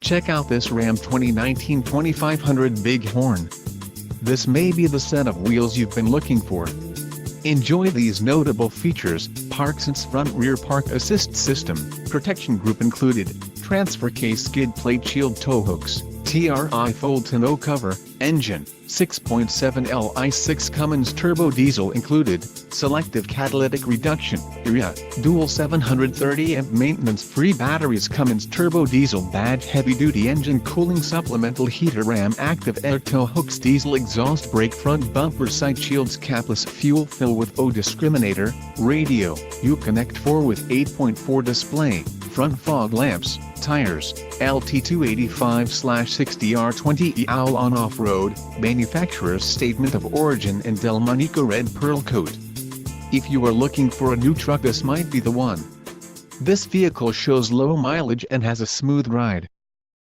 Check out this Ram 2019 2500 Bighorn. This may be the set of wheels you've been looking for. Enjoy these notable features: Park Sense front rear park assist system, protection group included, transfer case skid plate shield tow hooks, TRI fold tonneau cover, engine, 6.7 Li6 Cummins turbo diesel included, selective catalytic reduction, area, dual 730 amp maintenance-free batteries, Cummins turbo diesel badge, heavy-duty engine cooling supplemental heater, Ram active air tow hooks, diesel exhaust brake, front bumper side shields, capless fuel fill with O discriminator, radio, Uconnect 4 with 8.4 display, front fog lamps, tires, LT285/60R20E OWL on off-road, manufacturer's statement of origin and Delmonico red pearl coat. If you are looking for a new truck, this might be the one. This vehicle shows low mileage and has a smooth ride.